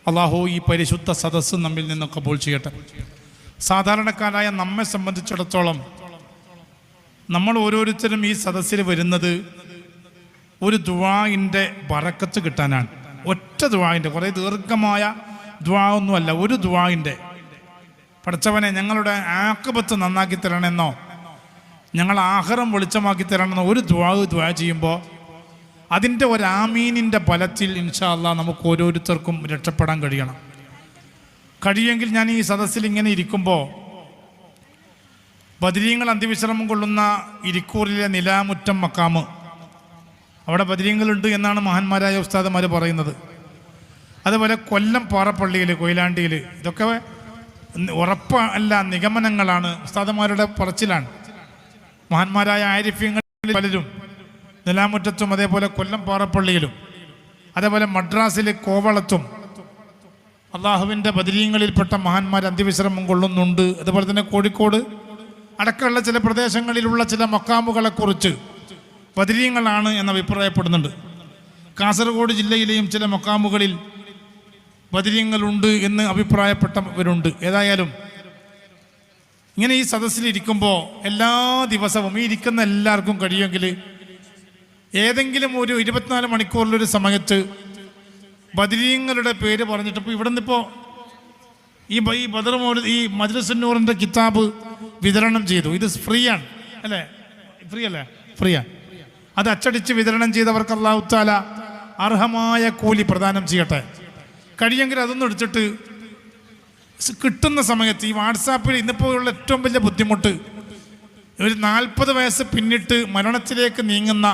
അള്ളാഹു ഈ പരിശുദ്ധ സദസ്സ് നമ്മിൽ നിന്ന് കബൂൽ ചെയ്യട്ടെ. സാധാരണക്കാരായ നമ്മെ സംബന്ധിച്ചിടത്തോളം നമ്മൾ ഓരോരുത്തരും ഈ സദസ്സിൽ വരുന്നത് ഒരു ദുആഇൻ്റെ ബറക്കത്ത് കിട്ടാനാണ്. ഒറ്റ ദുആഇൻ്റെ, കുറേ ദീർഘമായ ദുആ ഒന്നുമല്ല, ഒരു ദുആഇൻ്റെ. പടച്ചവനെ ഞങ്ങളുടെ ആഖിബത്ത് നന്നാക്കി തരണമെന്നോ ഞങ്ങൾ ആഖിറം വെളിച്ചമാക്കി തരണമെന്നോ ഒരു ദുആ ചെയ്യുമ്പോൾ അതിൻ്റെ ഒരു ആമീനിൻ്റെ ബലത്തിൽ ഇൻഷാ അല്ലാഹ് നമുക്ക് ഓരോരുത്തർക്കും രക്ഷപ്പെടാൻ കഴിയുമെങ്കിൽ ഞാൻ ഈ സദസ്സിൽ ഇങ്ങനെ ഇരിക്കുമ്പോൾ ബദരീങ്ങൾ അന്ത്യവിശ്രമം കൊള്ളുന്ന ഇരിക്കൂറിലെ നിലാമുറ്റം മക്കാമ്, അവിടെ ബദരീങ്ങളുണ്ട് എന്നാണ് മഹാന്മാരായ ഉസ്താദന്മാർ പറയുന്നത്. അതുപോലെ കൊല്ലം പാറപ്പള്ളിയിൽ, കൊയിലാണ്ടിയിൽ, ഇതൊക്കെ ഉറപ്പല്ല, നിഗമനങ്ങളാണ്, ഉസ്താദന്മാരുടെ പറച്ചിലാണ്. മഹാന്മാരായ ആരിഫ്യങ്ങളിൽ പലരും നിലാമുറ്റത്തും അതേപോലെ കൊല്ലം പാറപ്പള്ളിയിലും അതേപോലെ മദ്രാസിലെ കോവളത്തും അള്ളാഹുവിൻ്റെ ബദരീങ്ങളിൽപ്പെട്ട മഹാന്മാർ അന്ത്യവിശ്രമം കൊള്ളുന്നുണ്ട്. അതുപോലെ തന്നെ കോഴിക്കോട് അടക്കമുള്ള ചില പ്രദേശങ്ങളിലുള്ള ചില മക്കാമുകളെക്കുറിച്ച് ബദരീങ്ങളാണ് എന്ന് അഭിപ്രായപ്പെടുന്നുണ്ട്. കാസർഗോഡ് ജില്ലയിലെയും ചില മക്കാമുകളിൽ ബദരീങ്ങളുണ്ട് എന്ന് അഭിപ്രായപ്പെട്ടവരുണ്ട്. ഏതായാലും ഇങ്ങനെ ഈ സദസ്സിലിരിക്കുമ്പോൾ എല്ലാ ദിവസവും ഈ ഇരിക്കുന്ന എല്ലാവർക്കും കഴിയുമെങ്കിൽ ഏതെങ്കിലും ഒരു 24 മണിക്കൂറിലൊരു സമയത്ത് ബദരീങ്ങളുടെ പേര് പറഞ്ഞിട്ട്, ഇപ്പോൾ ഇവിടെ നിന്നിപ്പോൾ ഈ ബദർ മൗലിദ്, ഈ മജ്ലിസുൻ നൂറിൻ്റെ കിതാബ് വിതരണം ചെയ്തു. ഇത് ഫ്രീ ആണ് അല്ലേ? ഫ്രീയാണ്. അത് അച്ചടിച്ച് വിതരണം ചെയ്തവർക്ക് അല്ലാഹു തആല അർഹമായ കൂലി പ്രദാനം ചെയ്യട്ടെ. കഴിയെങ്കിൽ അതൊന്നും എടുത്തിട്ട് കിട്ടുന്ന സമയത്ത് ഈ വാട്സാപ്പിൽ ഇന്നിപ്പോൾ ഉള്ള ഏറ്റവും വലിയ ബുദ്ധിമുട്ട്, ഒരു 40 വയസ്സ് പിന്നിട്ട് മരണത്തിലേക്ക് നീങ്ങുന്ന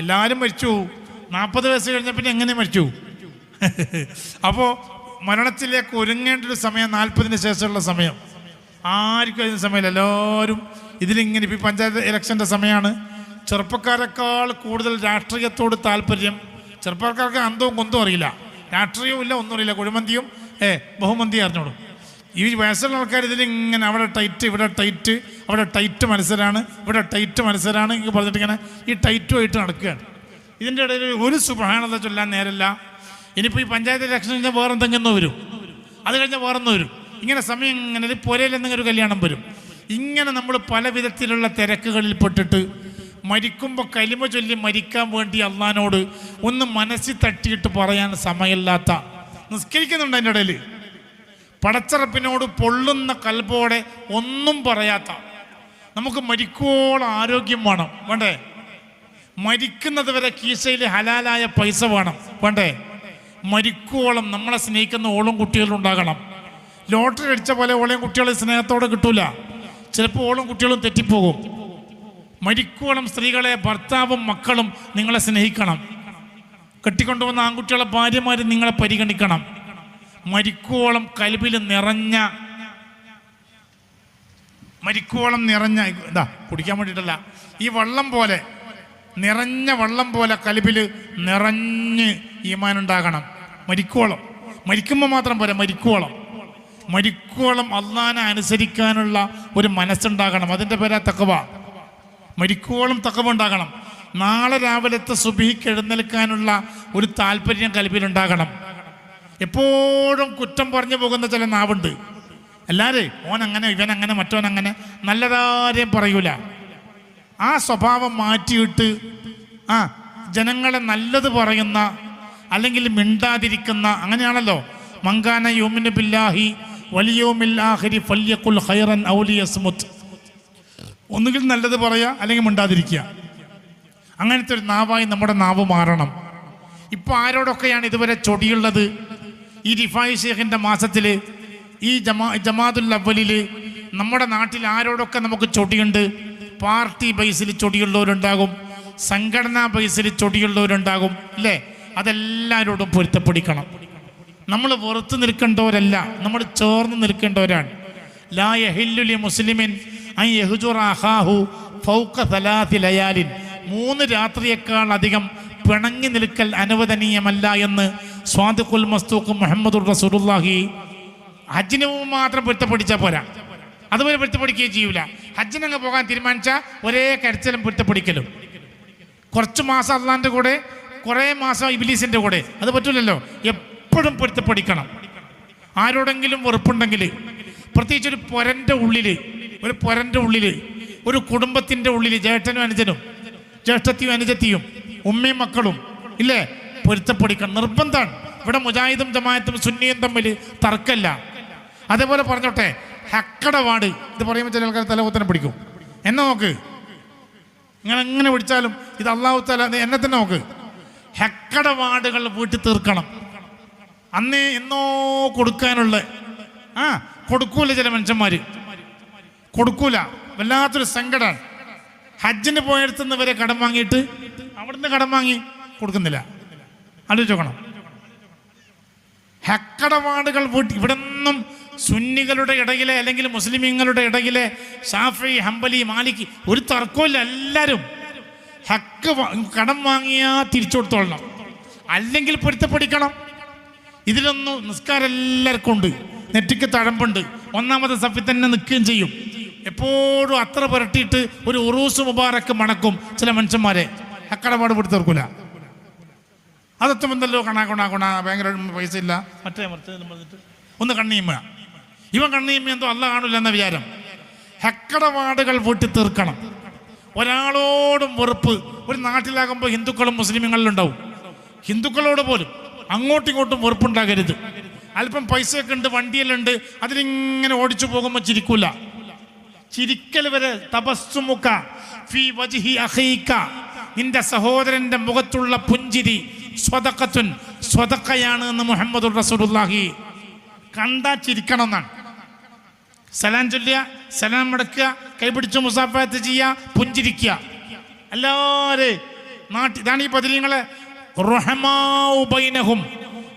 എല്ലാവരും മരിച്ചു. 40 വയസ്സ് കഴിഞ്ഞ പിന്നെ എങ്ങനെ മരിച്ചു? അപ്പോൾ മരണത്തിലേക്ക് ഒരുങ്ങേണ്ട ഒരു സമയം 40-ന് ശേഷമുള്ള സമയം. ആർക്കും അതിന് സമയമില്ല. എല്ലാവരും ഇതിലിങ്ങനെ, ഇപ്പോൾ പഞ്ചായത്ത് ഇലക്ഷൻ്റെ സമയമാണ്. ചെറുപ്പക്കാരെക്കാൾ കൂടുതൽ രാഷ്ട്രീയത്തോട് താല്പര്യം. ചെറുപ്പക്കാർക്ക് അന്തവും കൊന്തവും അറിയില്ല, രാഷ്ട്രീയവും ഇല്ല, ഒന്നും അറിയില്ല. കുഴിമന്തിയും ബഹുമന്തിയും അറിഞ്ഞോളും. ഈ വയസ്സുള്ള ആൾക്കാർ ഇതിലിങ്ങനെ അവിടെ ടൈറ്റ്, ഇവിടെ ടൈറ്റ്, അവിടെ ടൈറ്റ് മത്സരമാണ്, ഇവിടെ ടൈറ്റ് മത്സരമാണ് ഇങ്ങനെ പറഞ്ഞിട്ട് ഇങ്ങനെ ഈ ടൈറ്റുമായിട്ട് നടക്കുകയാണ്. ഇതിൻ്റെ ഇടയിൽ ഒരു സുബ്ഹാനല്ലാഹ് ചൊല്ലാൻ നേരമില്ല. ഇനിയിപ്പോൾ ഈ പഞ്ചായത്ത് ഇലക്ഷൻ കഴിഞ്ഞാൽ വേറെ എന്തെങ്കിലും വരും, അത് കഴിഞ്ഞാൽ വേറൊന്നും വരും. ഇങ്ങനെ സമയം ഇങ്ങനെ പുരയിൽ എന്തെങ്കിലും ഒരു കല്യാണം വരും. ഇങ്ങനെ നമ്മൾ പല വിധത്തിലുള്ള തിരക്കുകളിൽ പെട്ടിട്ട് മരിക്കുമ്പോൾ കലിമ ചൊല്ലി മരിക്കാൻ വേണ്ടി അള്ളാഹിനോട് ഒന്ന് മനസ്സിൽ തട്ടിയിട്ട് പറയാൻ സമയമില്ലാത്ത, നിസ്കരിക്കുന്നുണ്ട് അതിൻ്റെ ഇടയിൽ, പടച്ചറപ്പിനോട് പൊള്ളുന്ന കൽബോടെ ഒന്നും പറയാത്ത, നമുക്ക് മരിക്കോളം ആരോഗ്യം വേണ്ടേ? മരിക്കുന്നത് വരെ കീശയിൽ ഹലാലായ പൈസ വേണ്ടേ? മരിക്കോളം നമ്മളെ സ്നേഹിക്കുന്ന ഓളും കുട്ടികളുണ്ടാകണം. ലോട്ടറി അടിച്ച പോലെ ഓളയും കുട്ടികളെ സ്നേഹത്തോടെ കിട്ടൂല. ചിലപ്പോൾ ഓളും കുട്ടികളും തെറ്റിപ്പോകും. മരിക്കോളം സ്ത്രീകളെ, ഭർത്താവും മക്കളും നിങ്ങളെ സ്നേഹിക്കണം. കെട്ടിക്കൊണ്ടുവന്ന ആൺകുട്ടികളെ ഭാര്യമാർ നിങ്ങളെ പരിഗണിക്കണം. മരിക്കോളം കൽബിൽ നിറഞ്ഞ ഇതാ കുടിക്കാൻ വേണ്ടിയിട്ടല്ല, ഈ വെള്ളം പോലെ, നിറഞ്ഞ വെള്ളം പോലെ കൽബിൽ നിറഞ്ഞ് ഈമാനുണ്ടാകണം. മരിക്കുമ്പോൾ മാത്രം പോരാ, മരിക്കോളം അള്ളാനെ അനുസരിക്കാനുള്ള ഒരു മനസ്സുണ്ടാകണം. അതിൻ്റെ പേരാ തഖ്വ. മരിക്കോളം തഖ്വ ഉണ്ടാകണം. നാളെ രാവിലത്തെ സുബ്ഹിക്ക് എഴുന്നേൽക്കാനുള്ള ഒരു താല്പര്യം കൽബിലുണ്ടാകണം. എപ്പോഴും കുറ്റം പറഞ്ഞു പോകുന്ന ചില നാവുണ്ട്. എല്ലാവരും ഓനങ്ങനെ, ഇവനങ്ങനെ, മറ്റോനങ്ങനെ, നല്ലതാരെയും പറയൂല. ആ സ്വഭാവം മാറ്റിയിട്ട് ജനങ്ങളെ നല്ലത് പറയുന്ന, അല്ലെങ്കിൽ മിണ്ടാതിരിക്കുന്ന, അങ്ങനെയാണല്ലോ. മങ്കാന യുമിനു ബില്ലാഹി വൽ യൗമിൽ ആഖിരി ഫല്യഖുൽ ഖൈറൻ ഔ ലിയസ്മുത്. ഒന്നുകിൽ നല്ലത് പറയുക, അല്ലെങ്കിൽ മിണ്ടാതിരിക്കുക. അങ്ങനത്തെ ഒരു നാവായി നമ്മുടെ നാവ് മാറണം. ഇപ്പോൾ ആരോടൊക്കെയാണ് ഇതുവരെ ചൊടിയുള്ളത്? ഈ റിഫായി ഷേഖിൻ്റെ മാസത്തിൽ, ഈ ജമാഅത്തുൽ അവ്വലിൽ നമ്മുടെ നാട്ടിൽ ആരോടൊക്കെ നമുക്ക് ചൊടിയുണ്ട്? പാർട്ടി ബേസിൽ ചൊടിയുള്ളവരുണ്ടാകും, സംഘടനാ ബേസിൽ ചൊടിയുള്ളവരുണ്ടാകും, അല്ലേ? അതെല്ലാവരോടും പൊരുത്തപ്പെടിക്കണം. നമ്മൾ വെറുത്ത് നിൽക്കേണ്ടവരല്ല, നമ്മൾ ചേർന്ന് നിൽക്കേണ്ടവരാണ്. ലാ യഹില്ലു ലി മുസ്ലിമിൻ അൻ യഹ്ജുറ അഖാഹു ഫൗക 3 ലയാലിൻ. 3 രാത്രിയേക്കാൾ അധികം പിണങ്ങി നിൽക്കൽ അനുവദനീയമല്ല എന്ന് സ്വാദിഖുൽ മസ്തൂഖ് മുഹമ്മദുർ റസൂലുള്ളാഹി. ഹജ്ജിന് മാത്രം പൊരുത്തപ്പെടിച്ചാൽ പോരാ, അതുപോലെ പൊരുത്തപ്പെടിക്കുകയും ചെയ്യൂല. ഹജ്ജിനങ്ങ് പോകാൻ തീരുമാനിച്ചാൽ ഒരേ കരച്ചിലും പൊരുത്തപ്പെടിക്കലും. കുറച്ച് മാസം അള്ളാൻ്റെ കൂടെ, കുറേ മാസം ഇബ്ലീസിൻ്റെ കൂടെ, അത് പറ്റൂലല്ലോ. എപ്പോഴും പൊരുത്തപ്പെടിക്കണം. ആരോടെങ്കിലും വെറുപ്പുണ്ടെങ്കിൽ, പ്രത്യേകിച്ച് ഒരു പൊരൻ്റെ ഉള്ളിൽ ഒരു കുടുംബത്തിൻ്റെ ഉള്ളിൽ ജ്യേഷ്ഠനും അനുജനും, ജ്യേഷ്ഠത്തിയും അനുജത്തിയും, ഉമ്മയും മക്കളും ഇല്ലേ, പൊരുത്തപ്പെടിക്കണം, നിർബന്ധമാണ്. ഇവിടെ മുജാഹിദും ജമാഅത്തും സുന്നിയും തമ്മിൽ തർക്കമല്ല. അതേപോലെ പറഞ്ഞോട്ടെ, ഹക്കടവാട് ഇത് പറയുമ്പോൾ ചില ആൾക്കാർ തലകുത്തനെ പിടിക്കും. എന്നെ നോക്ക്, നിങ്ങൾ എങ്ങനെ പിടിച്ചാലും ഇത് അള്ളാഹു തആല എന്നെ തന്നെ നോക്ക്. ഹക്കടവാടുകൾ വീട്ടിൽ തീർക്കണം. അന്നേ എന്നോ കൊടുക്കാനുള്ള കൊടുക്കൂല. ചില മനുഷ്യന്മാർ കൊടുക്കൂല, വല്ലാത്തൊരു സങ്കടമാണ്. ഹജ്ജിന് പോയടുത്തുനിന്ന് വരെ കടം വാങ്ങിയിട്ട് അവിടുന്ന് കടം വാങ്ങി കൊടുക്കുന്നില്ല. ആലോചിച്ചോക്കണം. ഹക്കടപാടുകൾ ഇവിടെ നിന്നും സുന്നികളുടെ ഇടയിലെ അല്ലെങ്കിൽ മുസ്ലിമീങ്ങളുടെ ഇടയിലെ ഷാഫി, ഹംബലി, മാലിക് ഒരു തർക്കമില്ല. എല്ലാവരും ഹക്ക് കടം വാങ്ങിയാ തിരിച്ചു കൊടുത്തോളണം, അല്ലെങ്കിൽ പൊരുത്തപ്പെടിക്കണം. ഇതിലൊന്നും നിസ്കാരം എല്ലാവർക്കും ഉണ്ട്, നെറ്റിക്ക് തഴമ്പുണ്ട്, ഒന്നാമത്തെ സഫിൽ തന്നെ നിൽക്കുകയും ചെയ്യും. എപ്പോഴും അത്ര പുരട്ടിയിട്ട് ഒരു ഉറൂസ് മുബാറക്ക് മണക്കും ചില മനുഷ്യന്മാരെ. ഹക്കടപാട് പൊടി തീർക്കൂല. അതൊത്തും എന്തല്ലോ കൊണ ഭയങ്കര പൈസ ഇല്ല, മറ്റേ പറഞ്ഞിട്ട് ഒന്ന് കണ്ണിയമ്മ, ഇവൻ കണ്ണിയമ്മ എന്തോ അല്ല കാണില്ല എന്ന വിചാരം. ഹക്കടപാടുകൾ വീട്ടിൽ തീർക്കണം. ഒരാളോടും വെറുപ്പ് ഒരു നാട്ടിലാകുമ്പോൾ ഹിന്ദുക്കളും മുസ്ലിമുകളിലുണ്ടാവും. ഹിന്ദുക്കളോട് പോലും അങ്ങോട്ടും ഇങ്ങോട്ടും വെറുപ്പുണ്ടാകരുത്. അല്പം പൈസയൊക്കെ ഉണ്ട്, വണ്ടിയെല്ലാം ഉണ്ട്, അതിലിങ്ങനെ ഓടിച്ചു പോകുമ്പോൾ ചിരിക്കൂല. ചിരിക്കൽ വരെ തബസ്സുമുക ഫീ വജ്ഹി അഖീക, നിന്റെ സഹോദരന്റെ മുഖത്തുള്ള പുഞ്ചിരി സ്വദഖത്തുൻ, സ്വദഖയാണ് എന്ന് മുഹമ്മദുർ റസൂലുള്ളാഹി. കണ്ടാ ചിരിക്കണം എന്നാണ്. സലാം ചൊല്ലുക, സലാം മടക്കുക, കൈപിടിച്ച് മുസാഫത്ത് ചെയ്യുക, പുഞ്ചിരിക്കുക. എല്ലാവരും ഇതാണ് ഈ ബദരീങ്ങളെ റഹമാഉ ബൈനഹും.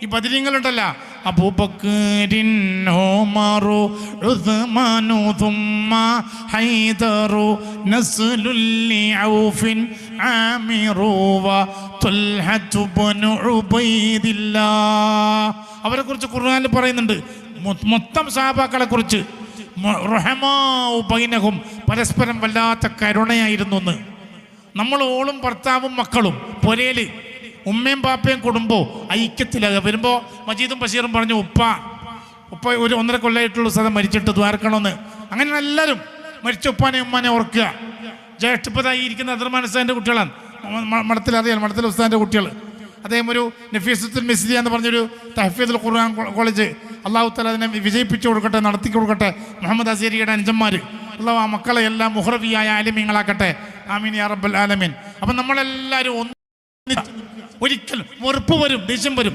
ഈ ബദരീങ്ങളുണ്ടല്ല, അബൂബക്കറിൻ ഉമറു ഉസ്മാനു തുമ്മ ഹൈദറു നസ്ലുൽ ലിഔഫിൻ ആമിറു വ തുൽഹതു ബനു ഉബൈദില്ലാഹ്. അവരെ കുറിച്ച് ഖുർആനിൽ പറയുന്നുണ്ട്. മൊത്തം സഹാബാക്കളെ കുറിച്ച് റഹമാഉ ബൈനഹും, പരസ്പരം വല്ലാത്ത കരുണയായിരുന്നു എന്ന്. നമ്മൾ ഓളും ഭർത്താവും മക്കളും പൊരേല് ഉമ്മയും പാപ്പയും കുടുംബവും ഐക്യത്തിലാകുക. വരുമ്പോൾ മജീദും ബഷീറും പറഞ്ഞു, ഉപ്പ ഒരു 1.5 കൊല്ലമായിട്ടുള്ള സ്ഥലം മരിച്ചിട്ട് ദ്വാരക്കണമെന്ന്. അങ്ങനെ എല്ലാവരും മരിച്ച ഉപ്പാനെ ഉമ്മാനെ ഓർക്കുക. ജ്യേഷ്ഠപ്പതായി ഇരിക്കുന്ന അദർമാൻ ഉസ്താദിൻ്റെ കുട്ടികളാണ്, മഠത്തിൽ അറിയാം, മഠത്തിൽ ഉസ്താദിൻ്റെ കുട്ടികൾ. അദ്ദേഹം ഒരു നഫീസത്തുൽ മിസ്രിയ എന്ന് പറഞ്ഞൊരു തഹ്ഫീദുൽ ഖുർആൻ കോളേജ് അള്ളാഹു തആല അതിനെ വിജയിപ്പിച്ചു കൊടുക്കട്ടെ, നടത്തി കൊടുക്കട്ടെ. മുഹമ്മദ് അസീരിയുടെ അനുജന്മാർ അള്ളാഹു ആ മക്കളെ എല്ലാം മുഹ്റബിയായ ആലിമീങ്ങളാക്കട്ടെ. ആമീൻ യാ റബ്ബൽ ആലമീൻ. അപ്പം നമ്മളെല്ലാവരും ഒരിക്കലും വെറുപ്പ് വരും, ദേഷ്യം വരും.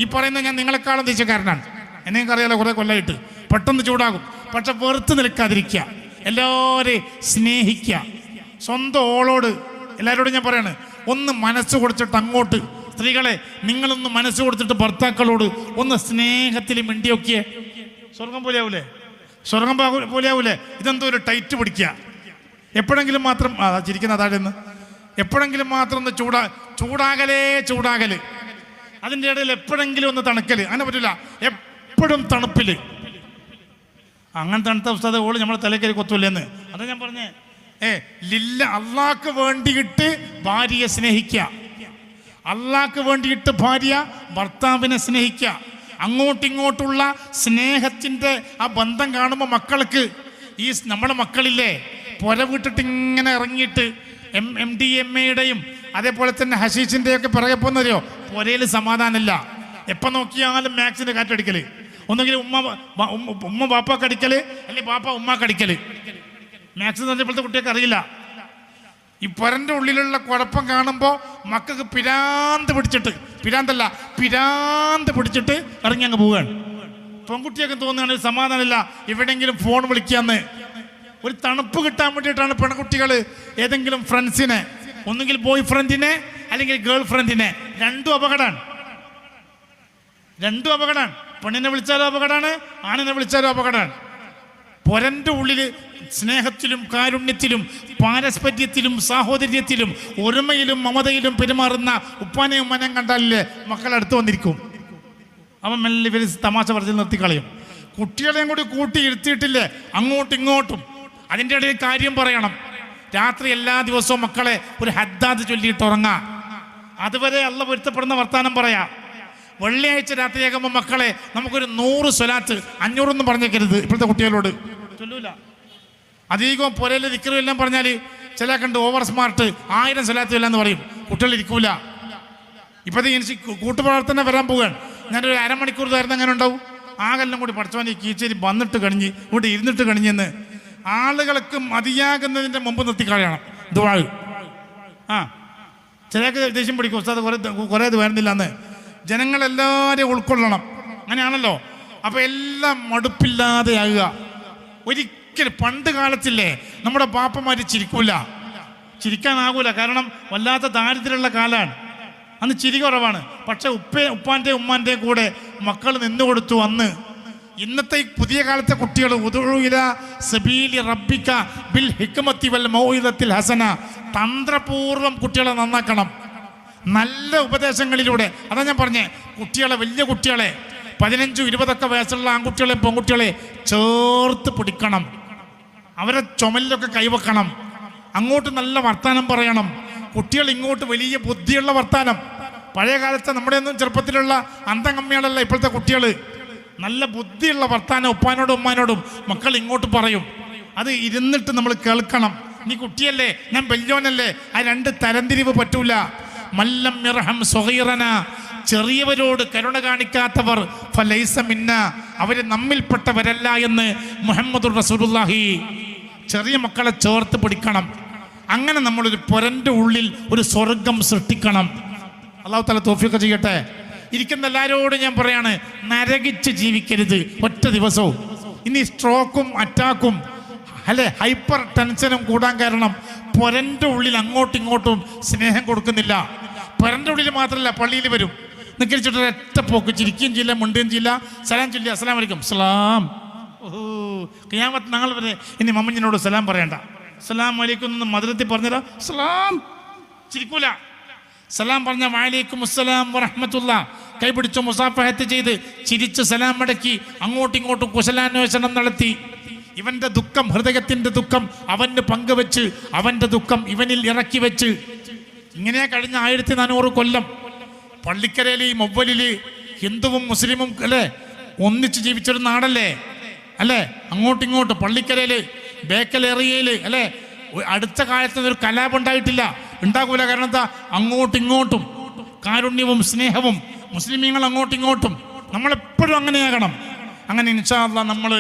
ഈ പറയുന്ന ഞാൻ നിങ്ങളെക്കാളും ദേഷ്യക്കാരനാണ്, എന്നെയും അറിയാലോ, കുറേ കൊല്ലമായിട്ട്. പെട്ടെന്ന് ചൂടാകും. പക്ഷെ വെറുത്ത് നിൽക്കാതിരിക്കുക, എല്ലാവരെയും സ്നേഹിക്കുക. സ്വന്തം ഓളോട് എല്ലാവരോടും ഞാൻ പറയാണ്, ഒന്ന് മനസ്സ് കൊടുത്തിട്ട് അങ്ങോട്ട്, സ്ത്രീകളെ നിങ്ങളൊന്ന് മനസ്സ് കൊടുത്തിട്ട് ഭർത്താക്കളോട് ഒന്ന് സ്നേഹത്തിൽ മിണ്ടിയൊക്കെ സ്വർഗം പോലെയാവൂലേ, സ്വർഗം പോലെയാവൂലേ. ഇതെന്തോ ഒരു ടൈറ്റ് പിടിക്കുക. എപ്പോഴെങ്കിലും മാത്രം ചിരിക്കുന്ന താഴെന്ന് എപ്പോഴെങ്കിലും മാത്രം ഒന്ന് ചൂടാകല്. അതിൻ്റെ ഇടയിൽ എപ്പോഴെങ്കിലും ഒന്ന് തണുക്കല്. അങ്ങനെ പറ്റില്ല, എപ്പോഴും തണുപ്പില്. അങ്ങനെ തണുത്ത അവസ്ഥ ഓള് നമ്മളെ തലക്കരി കൊത്തൂല്ലെന്ന്. അതാ ഞാൻ പറഞ്ഞേ, ലില്ല അള്ളാഹ്ക്ക് വേണ്ടിയിട്ട് ഭാര്യയെ സ്നേഹിക്കുക, അള്ളാഹ്ക്ക് വേണ്ടിയിട്ട് ഭാര്യ ഭർത്താവിനെ സ്നേഹിക്കുക. അങ്ങോട്ടിങ്ങോട്ടുള്ള സ്നേഹത്തിൻ്റെ ആ ബന്ധം കാണുമ്പോൾ മക്കൾക്ക്, ഈ നമ്മുടെ മക്കളില്ലേ പുര വിട്ടിട്ട് ഇങ്ങനെ ഇറങ്ങിയിട്ട് MDMA-യുടെയും അതേപോലെ തന്നെ ഹഷീഷിൻ്റെയൊക്കെ പിറകെ പോകുന്നറിയോ, പുരയിൽ സമാധാനമില്ല. എപ്പോൾ നോക്കിയാലും മാക്സിൻ്റെ കാറ്റടിക്കൽ. ഒന്നെങ്കിൽ ഉമ്മ ബാപ്പാക്ക് അടിക്കൽ, അല്ലെങ്കിൽ ബാപ്പ ഉമ്മാക്ക് അടിക്കൽ. മാക്സ് എന്ന് പറഞ്ഞപ്പോഴത്തെ കുട്ടിയൊക്കെ അറിയില്ല. ഈ പുരൻ്റെ ഉള്ളിലുള്ള കുഴപ്പം കാണുമ്പോൾ മക്കൾക്ക് പിരാന്ത് പിടിച്ചിട്ട് ഇറങ്ങി അങ്ങ് പോവുകയാണ്. പെൺകുട്ടിയൊക്കെ തോന്നുകയാണ് സമാധാനമില്ല, എവിടെയെങ്കിലും ഫോൺ വിളിക്കാന്ന്. ഒരു തണുപ്പ് കിട്ടാൻ വേണ്ടിയിട്ടാണ് പെൺകുട്ടികൾ ഏതെങ്കിലും ഫ്രണ്ട്സിനെ, ഒന്നുകിൽ ബോയ് ഫ്രണ്ടിനെ അല്ലെങ്കിൽ ഗേൾ ഫ്രണ്ടിനെ. രണ്ടും അപകടമാണ്. പെണ്ണിനെ വിളിച്ചാലും അപകടമാണ്, ആണിനെ വിളിച്ചാലും അപകടമാണ്. പുരൻ്റെ ഉള്ളിൽ സ്നേഹത്തിലും കാരുണ്യത്തിലും പാരസ്പര്യത്തിലും സാഹോദര്യത്തിലും ഒരുമയിലും മമതയിലും പെരുമാറുന്ന ഉപ്പാനെയും ഉമ്മനെയും കണ്ടാലേ മക്കളടുത്ത് വന്നിരിക്കും. അവൻ മെല്ലെ ഇവർ തമാശ പറഞ്ഞ് നിർത്തിക്കളയും. കുട്ടികളെയും കൂടി കൂട്ടി ഇരുത്തിയിട്ടില്ലേ അങ്ങോട്ടും ഇങ്ങോട്ടും. അതിൻ്റെ ഇടയിൽ കാര്യം പറയണം. രാത്രി എല്ലാ ദിവസവും മക്കളെ ഒരു ഹദ്ദാദ് ചൊല്ലിയിട്ട് ഉറങ്ങാം. അതുവരെ അള്ള പൊരുത്തപ്പെടുന്ന വർത്താനം പറയാം. വെള്ളിയാഴ്ച രാത്രിയാകുമ്പോൾ മക്കളെ നമുക്കൊരു 100 സ്വലാത്ത് 500 പറഞ്ഞേക്കരുത്. ഇപ്പോഴത്തെ കുട്ടികളോട് ചൊല്ലൂല. അധികവും പുരയിലെ ദിക്റും എല്ലാം പറഞ്ഞാൽ ചില കണ്ട് ഓവർ സ്മാർട്ട് 1000 സ്വലാത്ത് ഇല്ല എന്ന് പറയും. കുട്ടികൾ ഇരിക്കൂല. ഇപ്പോഴത്തെ എനിക്ക് കൂട്ടുപ്രവർത്തനം വരാൻ പോവുകയാണ്. ഞാനൊരു അരമണിക്കൂർ തരുന്ന അങ്ങനെ ഉണ്ടാവും. ആകെല്ലാം കൂടി പഠിച്ചവൻ ഈ കീച്ചേരി വന്നിട്ട് കഴിഞ്ഞ് ഇവിടെ ഇരുന്നിട്ട് കഴിഞ്ഞെന്ന് ആളുകൾക്ക് മതിയാകുന്നതിൻ്റെ മുമ്പ് നിർത്തിക്കളയണം. ദുആ ചിലക്ക് ദേഷ്യം പിടിക്കും, ഉസ്താദ് കുറേ ഇത് വരുന്നില്ല എന്ന്. ജനങ്ങളെല്ലാവരെയും ഉൾക്കൊള്ളണം. അങ്ങനെയാണല്ലോ. അപ്പോൾ എല്ലാം മടുപ്പില്ലാതെ ആകുക. ഒരിക്കലും പണ്ട് കാലത്തില്ലേ നമ്മുടെ പാപ്പന്മാർ ചിരിക്കൂല, ചിരിക്കാനാകൂല. കാരണം വല്ലാത്ത ദാരിദ്ര്യമുള്ള കാലമാണ്. അന്ന് ചിരി കുറവാണ്. പക്ഷെ ഉപ്പാൻ്റെയും ഉമ്മാൻ്റെയും കൂടെ മക്കൾ നിന്നു കൊടുത്തു അന്ന്. ഇന്നത്തെ ഈ പുതിയ കാലത്തെ കുട്ടികൾ സബീലി റബ്ബിക ബിൽ ഹിക്മത്തി വൽ മൗഇദത്തിൽ ഹസന, തന്ത്രപൂർവ്വം കുട്ടികളെ നന്നാക്കണം നല്ല ഉപദേശങ്ങളിലൂടെ. അതാ ഞാൻ പറഞ്ഞേ, കുട്ടികളെ വലിയ കുട്ടികളെ 15-20 വയസ്സുള്ള ആൺകുട്ടികളെ പെൺകുട്ടികളെ ചേർത്ത് പിടിക്കണം. അവരെ ചുമലിലൊക്കെ കൈവെക്കണം. അങ്ങോട്ട് നല്ല വർത്താനം പറയണം. കുട്ടികൾ ഇങ്ങോട്ട് വലിയ ബുദ്ധിയുള്ള വർത്താനം. പഴയ കാലത്തെ നമ്മുടെ ഒന്നും ചെറുപ്പത്തിലുള്ള അന്തംകമ്മികളല്ല ഇപ്പോഴത്തെ കുട്ടികൾ. നല്ല ബുദ്ധിയുള്ള വർത്താനം ഉപ്പാനോടും ഉമ്മാനോടും മക്കൾ ഇങ്ങോട്ട് പറയും. അത് ഇരുന്നിട്ട് നമ്മൾ കേൾക്കണം. നീ കുട്ടിയല്ലേ, ഞാൻ വലിയോനല്ലേ, ആ 2 തരംതിരിവ് പറ്റൂല. മല്ലം യർഹം സ്വഗീറന, ചെറിയവരോട് കരുണ കാണിക്കാത്തവർ ഫലൈസ മിന്ന, അവർ നമ്മിൽപ്പെട്ടവരല്ല എന്ന് മുഹമ്മദുർ റസൂലുള്ളാഹി. ചെറിയ മക്കളെ ചേർത്ത് പിടിക്കണം. അങ്ങനെ നമ്മളൊരു പൊരൻ്റെ ഉള്ളിൽ ഒരു സ്വർഗം സൃഷ്ടിക്കണം. അല്ലാഹു തആല തൗഫീഖ് ചെയ്യട്ടെ. ഇരിക്കുന്ന എല്ലാവരോടും ഞാൻ പറയാണ്, നരകിച്ച് ജീവിക്കരുത് ഒറ്റ ദിവസവും. ഇനി സ്ട്രോക്കും അറ്റാക്കും അല്ലെ ഹൈപ്പർ ടെൻഷനും കൂടാൻ കാരണം പൊരൻ്റെ ഉള്ളിൽ അങ്ങോട്ടും ഇങ്ങോട്ടും സ്നേഹം കൊടുക്കുന്നില്ല. പൊരൻ്റെ ഉള്ളിൽ മാത്രമല്ല, പള്ളിയിൽ വരും, നിൽക്കിച്ചിട്ട് ഒറ്റ പോക്ക്, ചിരിക്കുകയും ചെയ്യില്ല, മുണ്ടുകയും ചെയ്യില്ല, സലാം ചൊല്ലി അസ്സലാമു അലൈക്കും സലാം. ഖിയാമത്ത് നാൾ വരെ ഇനി മമ്മഞ്ഞിനോട് സലാം പറയണ്ട. സലാം അലൈക്കും എന്ന് മധുരത്തിൽ പറഞ്ഞതാ സലാം, ചിരിക്കൂല. സലാം പറഞ്ഞ വഅലൈക്കും അസ്സലാം വറഹ്മത്തുള്ളാ, കൈപിടിച്ചു മുസാഫഹത്ത് ചെയ്ത് ചിരിച്ച് സലാം മടക്കി അങ്ങോട്ടും ഇങ്ങോട്ടും കുശലാന്വേഷണം നടത്തി. ഇവന്റെ ദുഃഖം, ഹൃദയത്തിന്റെ ദുഃഖം അവന് പങ്കുവെച്ച് അവന്റെ ദുഃഖം ഇവനിൽ ഇറക്കി വെച്ച് ഇങ്ങനെ കഴിഞ്ഞ 1400 കൊല്ലം പള്ളിക്കരയിൽ ഈ മൊവ്വലില് ഹിന്ദുവും മുസ്ലിമും അല്ലേ ഒന്നിച്ച് ജീവിച്ചൊരു നാടല്ലേ അല്ലേ. അങ്ങോട്ടും ഇങ്ങോട്ടും പള്ളിക്കരയില് ബേക്കൽ ഏറിയയില് അല്ലേ അടുത്ത കാലത്ത് ഒരു കലാപം ഉണ്ടായിട്ടില്ല, ഉണ്ടാകൂല. കാരണം എന്താ, അങ്ങോട്ടും ഇങ്ങോട്ടും കാരുണ്യവും സ്നേഹവും മുസ്ലിമീങ്ങൾ അങ്ങോട്ടും ഇങ്ങോട്ടും. നമ്മളെപ്പോഴും അങ്ങനെയാകണം. അങ്ങനെ ഇൻഷാ അല്ലാഹ് നമ്മൾ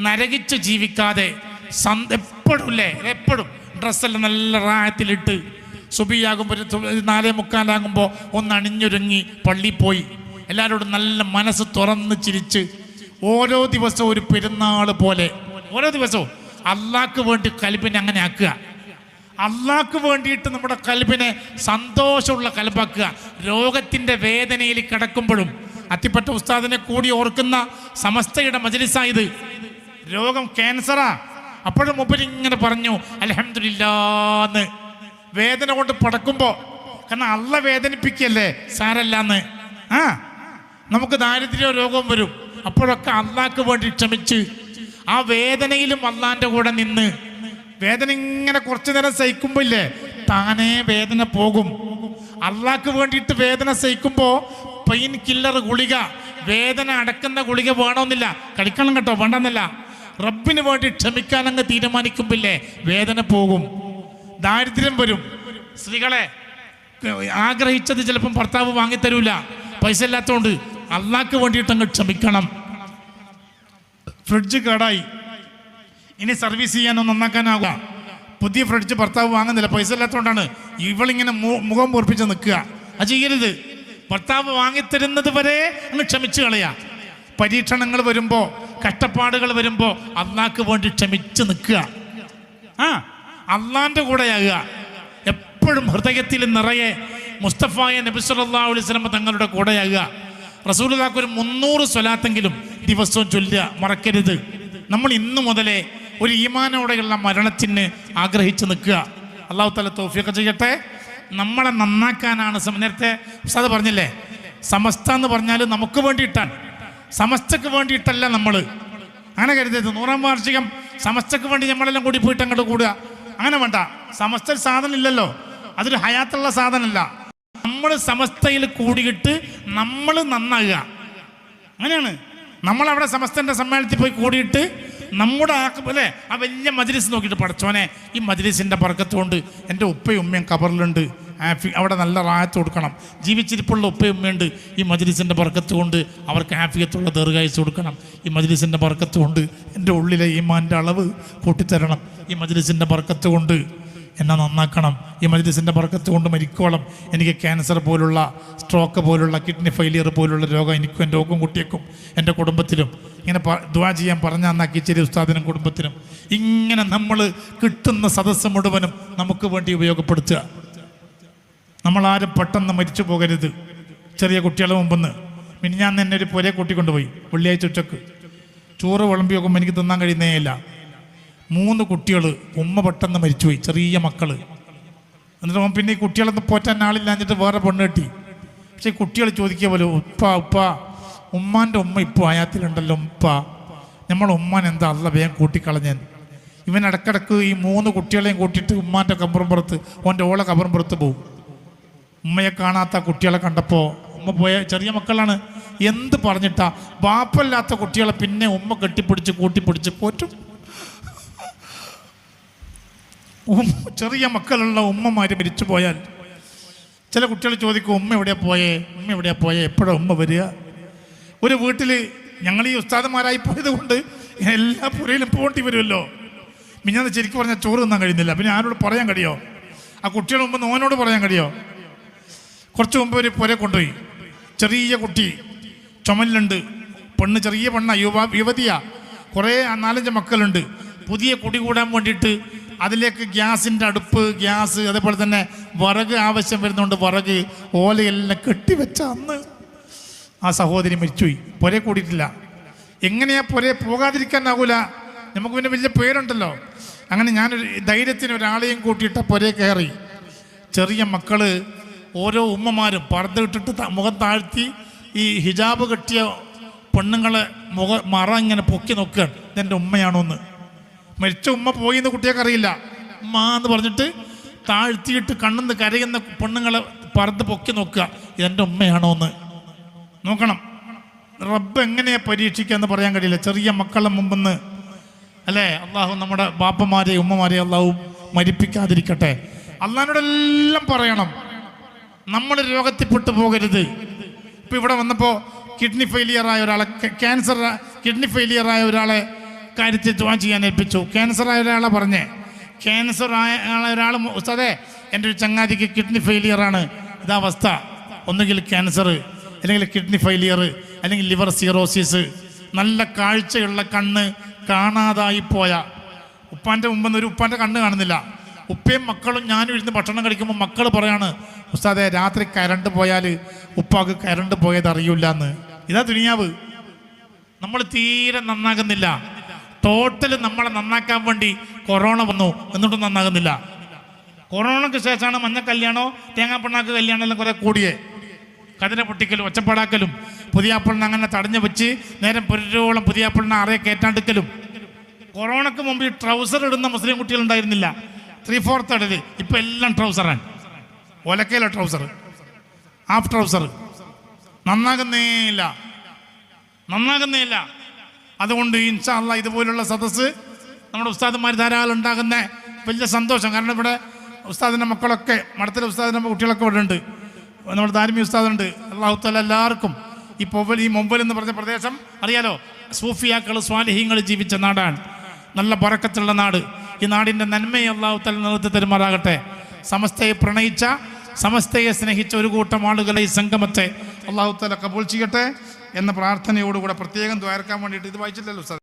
നരകിച്ച് ജീവിക്കാതെ എപ്പോഴും ഇല്ലേ, എപ്പോഴും ഡ്രസ്സെല്ലാം നല്ല റാഹത്തിലിട്ട് സുബിയാകുമ്പോൾ 4:45 ഒന്ന് അണിഞ്ഞൊരുങ്ങി പള്ളിയിൽ പോയി എല്ലാവരോടും നല്ല മനസ്സ് തുറന്ന് ചിരിച്ച് ഓരോ ദിവസവും ഒരു പെരുന്നാൾ പോലെ ഓരോ ദിവസവും അള്ളാഹ്ക്ക് വേണ്ടി കൽബിനെ അങ്ങനെ ആക്കുക. അള്ളാഹ്ക്ക് വേണ്ടിയിട്ട് നമ്മുടെ കൽബിനെ സന്തോഷമുള്ള കൽബാക്കുക. രോഗത്തിൻ്റെ വേദനയിൽ കിടക്കുമ്പോഴും അത്തിപ്പറ്റ ഉസ്താദിനെ കൂടി ഓർക്കുന്ന സമസ്തയുടെ മജ്‌ലിസായത്. രോഗം ക്യാൻസറാ, അപ്പോഴും മുമ്പിൽ ഇങ്ങനെ പറഞ്ഞു അൽഹംദുലില്ലാന്ന്. വേദന കൊണ്ട് പടക്കുമ്പോൾ, കാരണം അള്ള വേദനിപ്പിക്കല്ലേ, സാരല്ലാന്ന്. നമുക്ക് ദാരിദ്ര്യ രോഗം വരും, അപ്പോഴൊക്കെ അള്ളാഹ്ക്ക് വേണ്ടി ക്ഷമിച്ച് ആ വേദനയിലും അള്ളാന്റെ കൂടെ നിന്ന് വേദന ഇങ്ങനെ കുറച്ചു നേരം സഹിക്കുമ്പോൾ ഇല്ലേ താനേ വേദന പോകും. അള്ളാഹ്ക്ക് വേണ്ടിയിട്ട് വേദന സഹിക്കുമ്പോൾ പെയിൻ കില്ലർ ഗുളിക, വേദന അടക്കുന്ന ഗുളിക വേണമെന്നില്ല, കഴിക്കണം കേട്ടോ, വേണ്ടെന്നല്ല. റബ്ബിന് വേണ്ടി ക്ഷമിക്കാൻ അങ്ങ് തീരുമാനിക്കുമ്പില്ലേ വേദന പോകും, ദാരിദ്ര്യം വരും. സ്ത്രീകളെ ആഗ്രഹിച്ചത് ചിലപ്പം ഭർത്താവ് വാങ്ങിത്തരൂല, പൈസ ഇല്ലാത്തതുകൊണ്ട് അള്ളാഹ്ക്ക് വേണ്ടിയിട്ട് അങ്ങ് ക്ഷമിക്കണം. ഫ്രിഡ്ജ് കേടായി, ഇനി സർവീസ് ചെയ്യാനോ നന്നാക്കാനാവുക, പുതിയ ഫ്രിഡ്ജ് ഭർത്താവ് വാങ്ങുന്നില്ല, പൈസ ഇല്ലാത്തതുകൊണ്ടാണ്. ഇവളിങ്ങനെ മുഖം പൊറപ്പിച്ച് നിൽക്കുക. അത് ചെയ്യരുത്. ഭർത്താവ് വാങ്ങിത്തരുന്നത് വരെ അങ്ങ് ക്ഷമിച്ച് കളയാ. പരീക്ഷണങ്ങൾ വരുമ്പോൾ, കഷ്ടപ്പാടുകൾ വരുമ്പോൾ അള്ളാഹ്ക്ക് വേണ്ടി ക്ഷമിച്ച് നിൽക്കുക. അള്ളാന്റെ കൂടെയാകുക. എപ്പോഴും ഹൃദയത്തിൽ നിറയെ മുസ്തഫായ നബി സല്ലല്ലാഹു അലൈഹി വസല്ലം തങ്ങളുടെ കൂടെയാകുക. റസൂലുള്ളാഹിക്ക് ഒരു 300 സ്വലാത്തെങ്കിലും ദിവസവും ചൊല്ലുക, മറക്കരുത്. നമ്മൾ ഇന്നു മുതലേ ഒരു ഈമാനോടെയുള്ള മരണത്തിന് ആഗ്രഹിച്ച് നിൽക്കുക. അല്ലാഹു തആല തൗഫീഖ് ചെയ്യട്ടെ. നമ്മളെ നന്നാക്കാനാണ്. നേരത്തെ ഉസ്താദ് പറഞ്ഞില്ലേ, സമസ്ത എന്ന് പറഞ്ഞാൽ നമുക്ക് വേണ്ടിയിട്ടാണ്, സമസ്തക്ക് വേണ്ടിയിട്ടല്ല. നമ്മൾ അങ്ങനെ കരുതരുത് 100-ാം വാർഷികം സമസ്തക്ക് വേണ്ടി നമ്മളെല്ലാം കൂടി പോയിട്ട് അങ്ങോട്ട് കൂടുക, അങ്ങനെ വേണ്ട. സമസ്ത സാധനം ഇല്ലല്ലോ, അതൊരു ഹയാത്തുള്ള സാധനമല്ല. നമ്മൾ സമസ്തയിൽ കൂടിയിട്ട് നമ്മൾ നന്നാകുക. അങ്ങനെയാണ്. നമ്മളവിടെ സമസ്തൻ്റെ സമ്മേളനത്തിൽ പോയി കൂടിയിട്ട് നമ്മുടെ അല്ലേ ആ വലിയ മജ്ലിസ് നോക്കിയിട്ട് പടച്ചോനെ ഈ മജ്ലിസിൻ്റെ ബർക്കത്ത് കൊണ്ട് എൻ്റെ ഉപ്പയും ഉമ്മയും ഖബറിലുണ്ട്, അവിടെ നല്ല റാഹത്ത് കൊടുക്കണം. ജീവിച്ചിരിപ്പുള്ള ഉപ്പയും ഉമ്മയുണ്ട്, ഈ മജ്ലിസിൻ്റെ ബർക്കത്ത് കൊണ്ട് അവർക്ക് ആഫിയത്തുള്ള ദീർഘായുസ്സ് കൊടുക്കണം. ഈ മജ്ലിസിൻ്റെ ബർക്കത്ത് കൊണ്ട് എൻ്റെ ഉള്ളിലെ ഈമാൻ്റെ അളവ് കൂട്ടിത്തരണം. ഈ മജ്ലിസിൻ്റെ ബർക്കത്ത് കൊണ്ട് എന്നെ നന്നാക്കണം. ഈ മജ്ലിസിൻ്റെ ബർക്കത്ത് കൊണ്ട് മരിക്കോളം എനിക്ക് ക്യാൻസർ പോലുള്ള, സ്ട്രോക്ക് പോലുള്ള, കിഡ്നി ഫെയിലിയർ പോലുള്ള രോഗം എനിക്കും എൻ്റെ ഓക്കും കുട്ടിയേക്കും എൻ്റെ കുടുംബത്തിലും ഇങ്ങനെ ദുആ ചെയ്യാൻ പറഞ്ഞ അന്നാക്കി ചെറിയ ഉസ്താദിനും കുടുംബത്തിനും ഇങ്ങനെ നമ്മൾ കിട്ടുന്ന സദസ്സ് മുഴുവനും നമുക്ക് വേണ്ടി ഉപയോഗപ്പെടുത്തുക. നമ്മളാരും പെട്ടെന്ന് മരിച്ചു പോകരുത്. ചെറിയ കുട്ടികളെ മുമ്പെന്ന് ഞാൻ എന്നെ ഒരു പുരയെ കൂട്ടിക്കൊണ്ടുപോയി. വെള്ളിയാഴ്ച ഉച്ചക്ക് ചോറ് വിളമ്പി നോക്കുമ്പോൾ എനിക്ക് തിന്നാൻ കഴിയുന്നേയില്ല. 3 കുട്ടികൾ, ഉമ്മ പെട്ടെന്ന് മരിച്ചുപോയി, ചെറിയ മക്കൾ. എന്നിട്ട് പിന്നെ ഈ കുട്ടികളൊന്നും പോറ്റാൻ ആളില്ലാഞ്ഞിട്ട് വേറെ പെണ്ണ് കെട്ടി. പക്ഷെ കുട്ടികൾ ചോദിക്കുക പോലെ, ഉപ്പ ഉമ്മാൻ്റെ ഉമ്മ ഇപ്പോൾ ആയാത്തിലുണ്ടല്ലോ ഉപ്പ, നമ്മളെ ഉമ്മാൻ എന്താ അല്ല വേഗം കൂട്ടിക്കളഞ്ഞൻ. ഇവൻ ഇടക്കിടക്ക് ഈ 3 കുട്ടികളെയും കൂട്ടിയിട്ട് ഉമ്മാൻ്റെ കബറുംപുറത്ത് ഓൻ്റെ ഓളെ കബറുംപുറത്ത് പോകും. ഉമ്മയെ കാണാത്ത കുട്ടികളെ കണ്ടപ്പോൾ ഉമ്മ പോയ ചെറിയ മക്കളാണ്, എന്ത് പറഞ്ഞിട്ടാ ബാപ്പല്ലാത്ത കുട്ടികളെ പിന്നെ ഉമ്മ കെട്ടിപ്പിടിച്ച് കൂട്ടിപ്പിടിച്ച് പോറ്റും. ചെറിയ മക്കളുള്ള ഉമ്മമാർ മരിച്ചു പോയാൽ ചില കുട്ടികൾ ചോദിക്കും ഉമ്മ എവിടെയാ പോയേ, എപ്പോഴാണ് ഉമ്മ വരിക? ഒരു വീട്ടിൽ ഞങ്ങൾ ഈ ഉസ്താദന്മാരായി പോയത് കൊണ്ട് എല്ലാ പുരയിലും പോകേണ്ടി വരുമല്ലോ. മിഞ്ഞാന്ന് ശരിക്കും പറഞ്ഞാൽ ചോറ് തിന്നാൻ കഴിയുന്നില്ല. പിന്നെ ആരോട് പറയാൻ കഴിയോ? ആ കുട്ടികളുടെ മുമ്പ് നോനോട് പറയാൻ കഴിയോ? കുറച്ച് മുമ്പ് ഒരു പുര കൊണ്ടുപോയി, ചെറിയ കുട്ടി ചുമലുണ്ട്, പെണ്ണ് ചെറിയ പെണ്ണ, യുവതിയാ, കുറേ 4-5 മക്കളുണ്ട്. പുതിയ കുടി കൂടാൻ വേണ്ടിയിട്ട് അതിലേക്ക് ഗ്യാസിൻ്റെ അടുപ്പ്, ഗ്യാസ്, അതേപോലെ തന്നെ വിറക് ആവശ്യം വരുന്നതുകൊണ്ട് വിറക് ഓലയെല്ലാം കെട്ടിവെച്ച അന്ന് ആ സഹോദരി മരിച്ചുപോയി. പുര കൂടിയിട്ടില്ല. എങ്ങനെയാ പുര പോകാതിരിക്കാനാകൂല, നമുക്ക് പിന്നെ വലിയ പേരുണ്ടല്ലോ. അങ്ങനെ ഞാനൊരു ധൈര്യത്തിന് ഒരാളെയും കൂട്ടിയിട്ട് പുര കയറി. ചെറിയ മക്കൾ, ഓരോ ഉമ്മമാരും പർദ്ദ ഇട്ടിട്ട് മുഖം താഴ്ത്തി ഈ ഹിജാബ് കെട്ടിയ പെണ്ണുങ്ങളെ മറ ഇങ്ങനെ പൊക്കി നോക്കുകയാണ്, ഇതെൻ്റെ ഉമ്മയാണോന്ന്. മരിച്ച ഉമ്മ പോയിന്ന് കുട്ടിയൊക്കെ അറിയില്ല. ഉമ്മ എന്ന് പറഞ്ഞിട്ട് താഴ്ത്തിയിട്ട് കണ്ണെന്ന് കരയുന്ന പെണ്ണുങ്ങളെ പർദ്ദ പൊക്കി നോക്കുക, ഇതെൻ്റെ ഉമ്മയാണോന്ന് നോക്കണം. റബ്ബ് എങ്ങനെയാ പരീക്ഷിക്കാന്ന് പറയാൻ കഴിയില്ല. ചെറിയ മക്കളെ മുമ്പെന്ന് അല്ലേ. അള്ളാഹു നമ്മുടെ ബാപ്പമാരെ ഉമ്മമാരെ അള്ളാഹു മരിപ്പിക്കാതിരിക്കട്ടെ. അള്ളാഹിനോടെല്ലാം പറയണം, നമ്മൾ രോഗത്തിൽപ്പെട്ടു പോകരുത്. ഇപ്പം ഇവിടെ വന്നപ്പോൾ കിഡ്നി ഫെയിലിയറായ ഒരാളെ, കിഡ്നി ഫെയിലിയറായ ഒരാളെ കാര്യത്തിൽ ദുആ ചെയ്യാൻ ഏൽപ്പിച്ചു. ക്യാൻസറായ ഒരാളെ പറഞ്ഞേ, ക്യാൻസർ ആയ ഒരാൾ ഉസ്താദേ എൻ്റെ ഒരു ചങ്ങാതിക്ക് കിഡ്നി ഫെയിലിയറാണ്, ഇതവസ്ഥ, ഒന്നുകിൽ ക്യാൻസർ അല്ലെങ്കിൽ കിഡ്നി ഫെയിലിയർ അല്ലെങ്കിൽ ലിവർ സിറോസിസ്, നല്ല കാഴ്ചയുള്ള കണ്ണ് കാണാതായിപ്പോയ ഉപ്പാൻ്റെ മുമ്പെന്ന് ഒരു ഉപ്പാൻ്റെ കണ്ണ് കാണുന്നില്ല. ഉപ്പയും മക്കളും ഞാനും ഇരുന്ന് ഭക്ഷണം കഴിക്കുമ്പോൾ മക്കൾ പറയാണ്, ഉസ്താദേ രാത്രി കരണ്ട് പോയാൽ ഉപ്പാക്ക് കരണ്ട് പോയത് അറിയില്ല എന്ന്. ഇതാ ദുനിയാവ്. നമ്മൾ തീരെ നന്നാകുന്നില്ല. ടോട്ടൽ നമ്മളെ നന്നാക്കാൻ വേണ്ടി കൊറോണ വന്നു, എന്നിട്ടും നന്നാകുന്നില്ല. കൊറോണയ്ക്ക് ശേഷമാണ് മഞ്ഞ കല്യാണോ തേങ്ങാപ്പിണ്ണാക്ക് കല്യാണം എല്ലാം കുറെ കൂടിയേ. കതിര പൊട്ടിക്കലും ഒച്ചപ്പാടാക്കലും പുതിയാപ്പിളിനെ അങ്ങനെ തടഞ്ഞു വെച്ച് നേരം പുരരോളം പുതിയാപ്പിളിനെ അറയെ കയറ്റാണ്ടിക്കലും. കൊറോണയ്ക്ക് മുമ്പ് ഈ ട്രൗസർ ഇടുന്ന മുസ്ലിം കുട്ടികളുണ്ടായിരുന്നില്ല, 3/4 ഇടല്. ഇപ്പം എല്ലാം ട്രൗസറാണ്, ഒലക്കയിലെ ട്രൗസർ, ഹാഫ് ട്രൗസർ. നന്നാകുന്നേയില്ല. അതുകൊണ്ട് ഇൻഷാ അല്ലാഹ് ഇതുപോലുള്ള സദസ്സ് നമ്മുടെ ഉസ്താദന്മാർ ധാരാളം ഉണ്ടാകുന്ന വലിയ സന്തോഷം. കാരണം ഇവിടെ ഉസ്താദിൻ്റെ മക്കളൊക്കെ, മഠത്തിലെ ഉസ്താദിൻ്റെ കുട്ടികളൊക്കെ ഇവിടെ ഉണ്ട്, നമ്മുടെ ധാർമ്മിക ഉസ്താദുണ്ട്. അല്ലാഹു തആല എല്ലാവർക്കും ഈ മൊമ്പൽ എന്ന് പറഞ്ഞ പ്രദേശം അറിയാലോ, സൂഫിയാക്കൾ സ്വാലിഹീങ്ങൾ ജീവിച്ച നാടാണ്, നല്ല ബറക്കത്തുള്ള നാട്. ഈ നാടിൻ്റെ നന്മയെ അല്ലാഹു തആല നിലനിർത്തി തരുമാറാകട്ടെ. സമസ്തയെ പ്രണയിച്ച, സമസ്തയെ സ്നേഹിച്ച ഒരു കൂട്ടം ആളുകളെ ഈ സംഗമത്തെ അല്ലാഹു തആല കബൂൽ ചെയ്യട്ടെ എന്ന പ്രാർത്ഥനയോടുകൂടെ പ്രത്യേകം ദ്വാരക്കാൻ വേണ്ടിയിട്ട് ഇത് വായിച്ചില്ലല്ലോ ഉസ്താദ്.